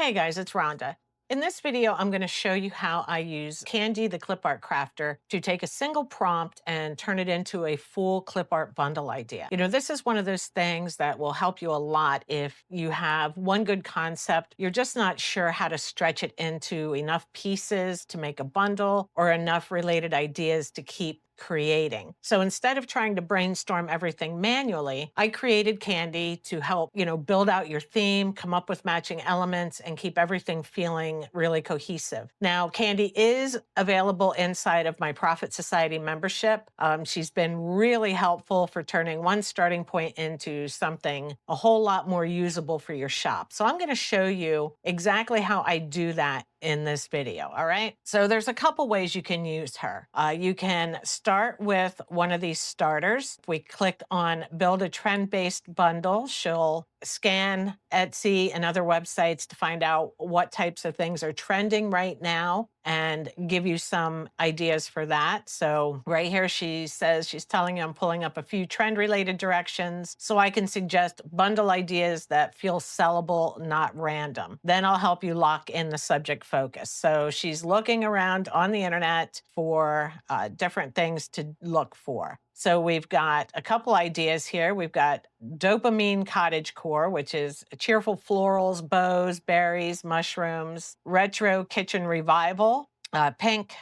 Hey guys, it's Rhonda. In this video, I'm going to show you how I use Candy, the clip art crafter, to take a single prompt and turn it into a full clip art bundle idea. This is one of those things that will help you a lot if you have one good concept. You're just not sure how to stretch it into enough pieces to make a bundle or enough related ideas to keep creating. So instead of trying to brainstorm everything manually, I created Candy to help, build out your theme, come up with matching elements, and keep everything feeling really cohesive. Now, Candy is available inside of my Profit Society membership. She's been really helpful for turning one starting point into something a whole lot more usable for your shop. So I'm going to show you exactly how I do that in this video. All right. So there's a couple ways you can use her. You can start with one of these starters. If we click on build a trend-based bundle, she'll scan Etsy and other websites to find out what types of things are trending right now and give you some ideas for that. So right here, she says she's telling you I'm pulling up a few trend related directions so I can suggest bundle ideas that feel sellable, not random. Then I'll help you lock in the subject focus. So she's looking around on the internet for different things to look for. So we've got a couple ideas here. We've got dopamine cottagecore, which is cheerful florals, bows, berries, mushrooms, retro kitchen revival, pink,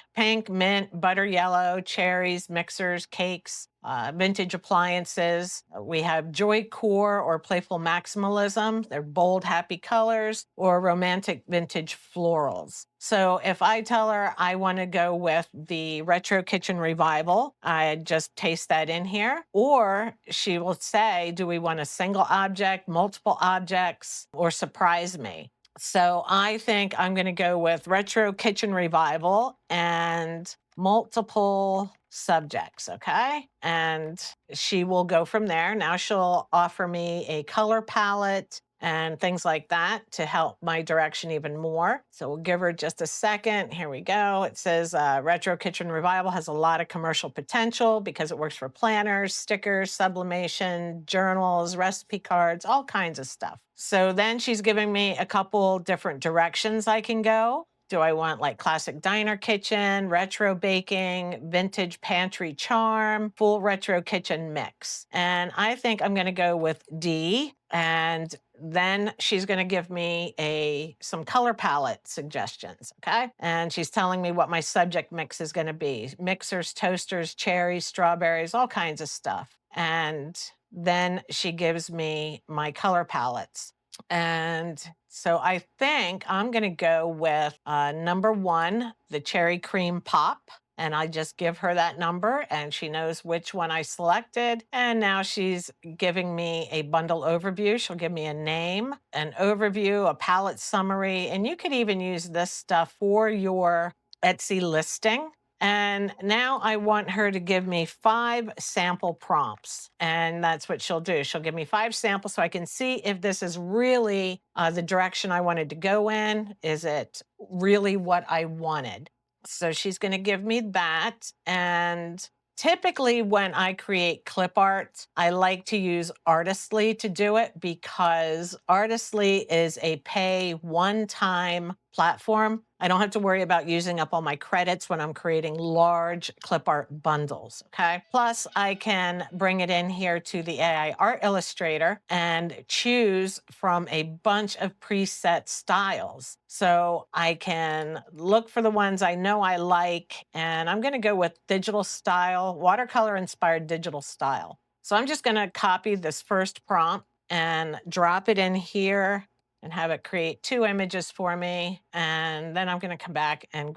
mint, butter yellow, cherries, mixers, cakes, vintage appliances. We have joy core or playful maximalism. They're bold, happy colors, or romantic vintage florals. So if I tell her I want to go with the retro kitchen revival, I just paste that in here. Or she will say, do we want a single object, multiple objects, or surprise me? So I think I'm going to go with retro kitchen revival and multiple subjects, okay? And she will go from there. Now she'll offer me a color palette and things like that to help my direction even more. So we'll give her just a second. Here we go. It says Retro Kitchen Revival has a lot of commercial potential because it works for planners, stickers, sublimation, journals, recipe cards, all kinds of stuff. So then she's giving me a couple different directions I can go. Do I want like classic diner kitchen, retro baking, vintage pantry charm, full retro kitchen mix? And I think I'm going to go with D. And then she's going to give me some color palette suggestions, okay? And she's telling me what my subject mix is going to be. Mixers, toasters, cherries, strawberries, all kinds of stuff. And then she gives me my color palettes. And so I think I'm going to go with number 1, the cherry cream pop. And I just give her that number and she knows which one I selected. And now she's giving me a bundle overview. She'll give me a name, an overview, a palette summary. And you could even use this stuff for your Etsy listing. And now I want her to give me 5 sample prompts. And that's what she'll do. She'll give me 5 samples so I can see if this is really the direction I wanted to go in. Is it really what I wanted? So she's going to give me that. And typically when I create clip art, I like to use Artistly to do it because Artistly is a pay one-time platform. I don't have to worry about using up all my credits when I'm creating large clip art bundles, okay? Plus, I can bring it in here to the AI Art Illustrator and choose from a bunch of preset styles. So I can look for the ones I know I like, and I'm gonna go with digital style, watercolor-inspired digital style. So I'm just gonna copy this first prompt and drop it in here and have it create 2 images for me. And then I'm going to come back and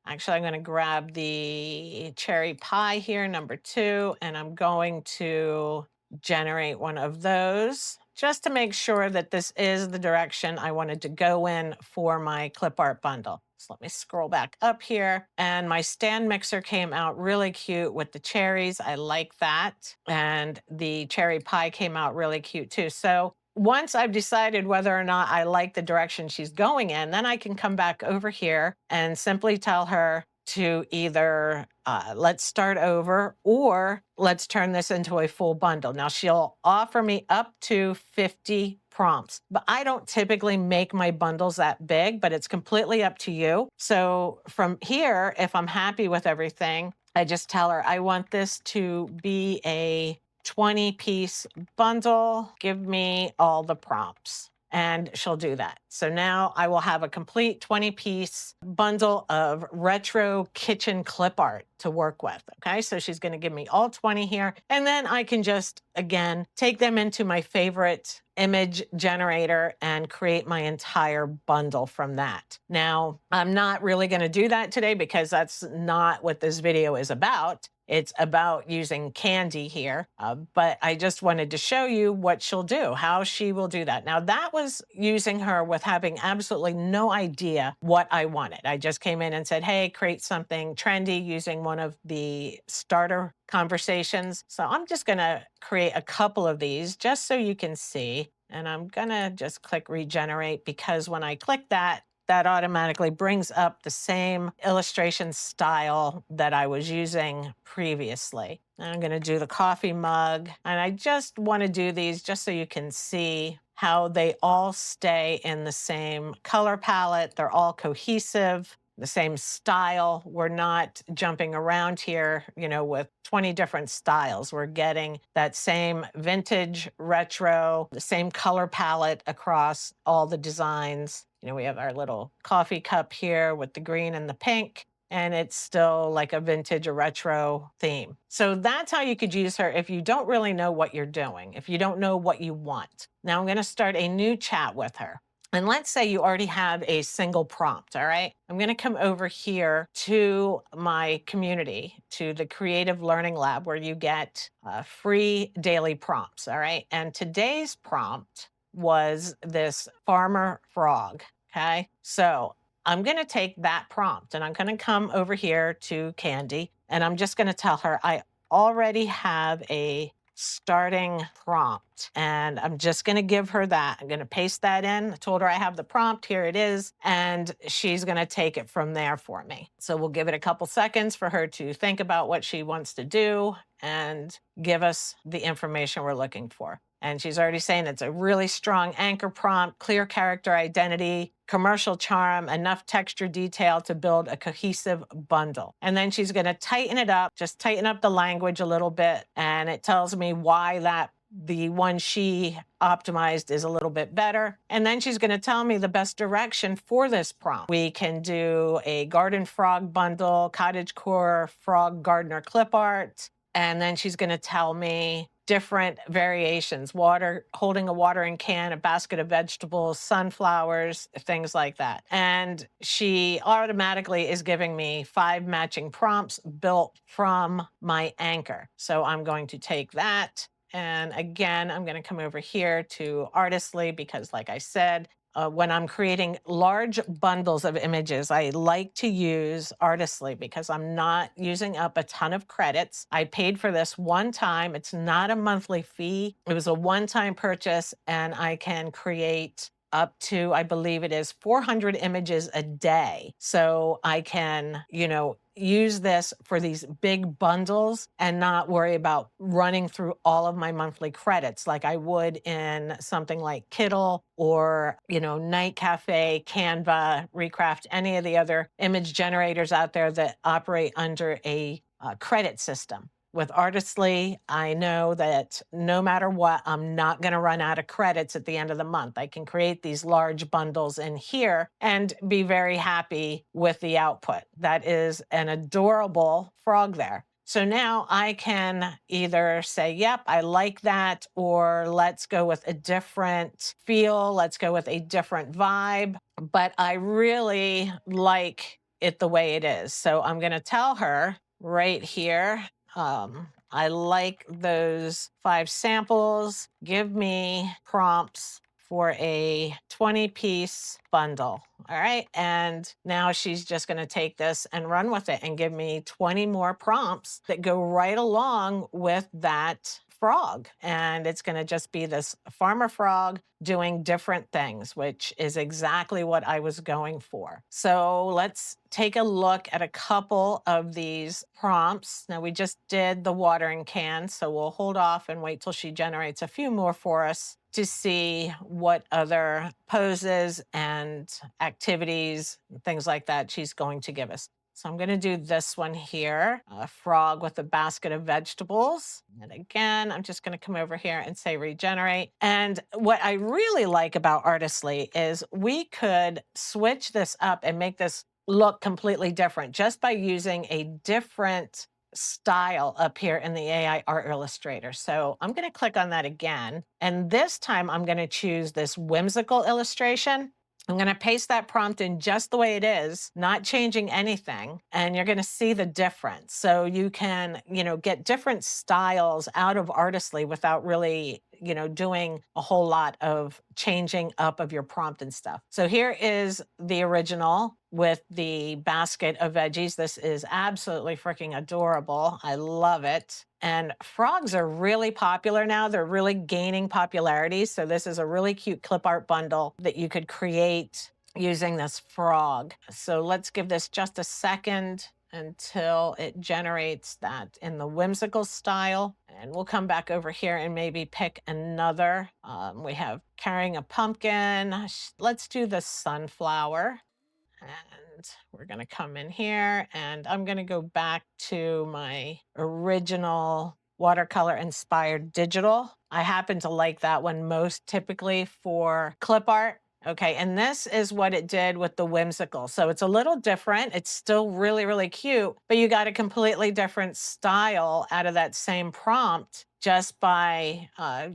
actually, I'm going to grab the cherry pie here, number 2, and I'm going to generate one of those just to make sure that this is the direction I wanted to go in for my clip art bundle. So let me scroll back up here. And my stand mixer came out really cute with the cherries. I like that. And the cherry pie came out really cute too. So once I've decided whether or not I like the direction she's going in, then I can come back over here and simply tell her to either let's start over or let's turn this into a full bundle. Now she'll offer me up to 50 prompts. But I don't typically make my bundles that big, but it's completely up to you. So from here, if I'm happy with everything, I just tell her, I want this to be a 20-piece bundle. Give me all the prompts. And she'll do that. So now I will have a complete 20-piece bundle of retro kitchen clip art to work with. Okay, so she's going to give me all 20 here. And then I can just, again, take them into my favorite image generator and create my entire bundle from that. Now, I'm not really going to do that today because that's not what this video is about. It's about using Candy here, but I just wanted to show you what she'll do, how she will do that. Now, that was using her with having absolutely no idea what I wanted. I just came in and said, hey, create something trendy using one of the starter conversations. So I'm just going to create a couple of these just so you can see. And I'm going to just click regenerate because when I click that, that automatically brings up the same illustration style that I was using previously. I'm going to do the coffee mug, and I just want to do these just so you can see how they all stay in the same color palette. They're all cohesive, the same style. We're not jumping around here, with 20 different styles. We're getting that same vintage, retro, the same color palette across all the designs. We have our little coffee cup here with the green and the pink, and it's still like a vintage or retro theme. So that's how you could use her if you don't really know what you're doing, if you don't know what you want. Now I'm going to start a new chat with her. And let's say you already have a single prompt, all right? I'm going to come over here to my community, to the Creative Learning Lab, where you get free daily prompts, all right? And today's prompt was this farmer frog, okay? So I'm going to take that prompt and I'm going to come over here to Candy and I'm just going to tell her I already have a starting prompt and I'm just going to give her that. I'm going to paste that in. I told her I have the prompt. Here it is. And she's going to take it from there for me. So we'll give it a couple seconds for her to think about what she wants to do and give us the information we're looking for. And she's already saying it's a really strong anchor prompt, clear character identity, commercial charm, enough texture detail to build a cohesive bundle. And then she's going to tighten it up, just tighten up the language a little bit. And it tells me why the one she optimized is a little bit better. And then she's going to tell me the best direction for this prompt. We can do a garden frog bundle, cottagecore frog gardener clip art. And then she's going to tell me different variations, holding a watering can, a basket of vegetables, sunflowers, things like that. And she automatically is giving me 5 matching prompts built from my anchor. So I'm going to take that. And again, I'm going to come over here to Artistly because, like I said, when I'm creating large bundles of images, I like to use Artistly because I'm not using up a ton of credits. I paid for this one time. It's not a monthly fee. It was a one-time purchase, and I can create up to, I believe it is 400 images a day. So I can, use this for these big bundles and not worry about running through all of my monthly credits like I would in something like Kittl or, Night Cafe, Canva, Recraft, any of the other image generators out there that operate under a credit system. With Artistly, I know that no matter what, I'm not going to run out of credits at the end of the month. I can create these large bundles in here and be very happy with the output. That is an adorable frog there. So now I can either say, yep, I like that, or let's go with a different feel. Let's go with a different vibe. But I really like it the way it is. So I'm going to tell her right here, I like those 5 samples. Give me prompts for a 20-piece bundle. All right. And now she's just going to take this and run with it and give me 20 more prompts that go right along with that frog. And it's going to just be this farmer frog doing different things, which is exactly what I was going for. So let's take a look at a couple of these prompts. Now we just did the watering can, so we'll hold off and wait till she generates a few more for us. to see what other poses and activities, things like that she's going to give us. So I'm going to do this one here, a frog with a basket of vegetables. And again, I'm just going to come over here and say regenerate. And what I really like about Artistly is we could switch this up and make this look completely different just by using a different style up here in the AI Art Illustrator. So I'm going to click on that again. And this time I'm going to choose this whimsical illustration. I'm going to paste that prompt in just the way it is, not changing anything. And you're going to see the difference. So you can, get different styles out of Artistly without really, doing a whole lot of changing up of your prompt and stuff. So here is the original with the basket of veggies. This is absolutely freaking adorable. I love it. And frogs are really popular now. They're really gaining popularity. So this is a really cute clip art bundle that you could create using this frog. So let's give this just a second until it generates that in the whimsical style. And we'll come back over here and maybe pick another. We have carrying a pumpkin. Let's do the sunflower. And we're going to come in here and I'm going to go back to my original watercolor inspired digital. I happen to like that one most typically for clip art. Okay, and this is what it did with the whimsical. So it's a little different. It's still really, really cute, but you got a completely different style out of that same prompt just by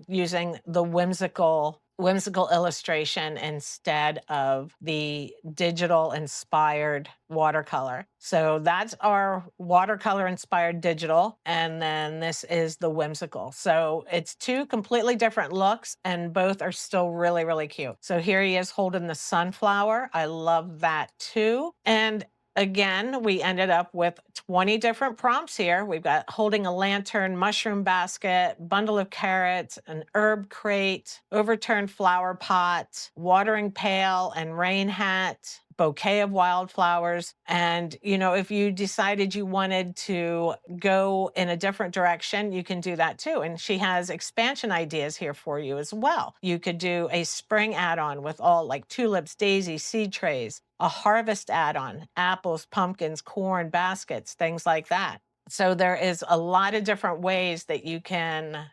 using the whimsical illustration instead of the digital inspired watercolor. So that's our watercolor inspired digital. And then this is the whimsical. So it's two completely different looks and both are still really, really cute. So here he is holding the sunflower. I love that too. And again, we ended up with 20 different prompts here. We've got holding a lantern, mushroom basket, bundle of carrots, an herb crate, overturned flower pot, watering pail and rain hat, bouquet of wildflowers. And, if you decided you wanted to go in a different direction, you can do that too. And she has expansion ideas here for you as well. You could do a spring add-on with all like tulips, daisies, seed trays, a harvest add-on, apples, pumpkins, corn, baskets, things like that. So there is a lot of different ways that you can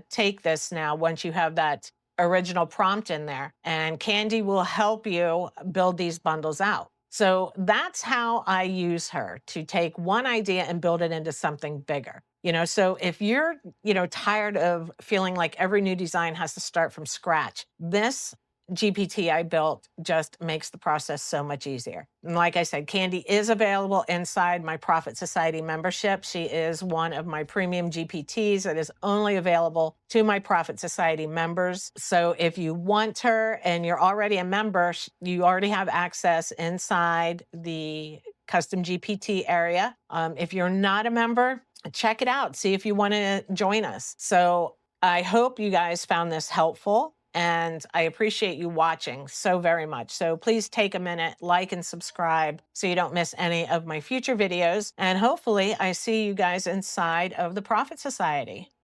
take this now once you have that original prompt in there. And Candy will help you build these bundles out. So that's how I use her to take one idea and build it into something bigger. So if you're, tired of feeling like every new design has to start from scratch, this GPT I built just makes the process so much easier. And like I said, Candy is available inside my Profit Society membership. She is one of my premium GPTs that is only available to my Profit Society members. So if you want her and you're already a member, you already have access inside the custom GPT area. If you're not a member, check it out. See if you want to join us. So I hope you guys found this helpful. And I appreciate you watching so very much. So please take a minute, like and subscribe so you don't miss any of my future videos. And hopefully I see you guys inside of the Profit Society.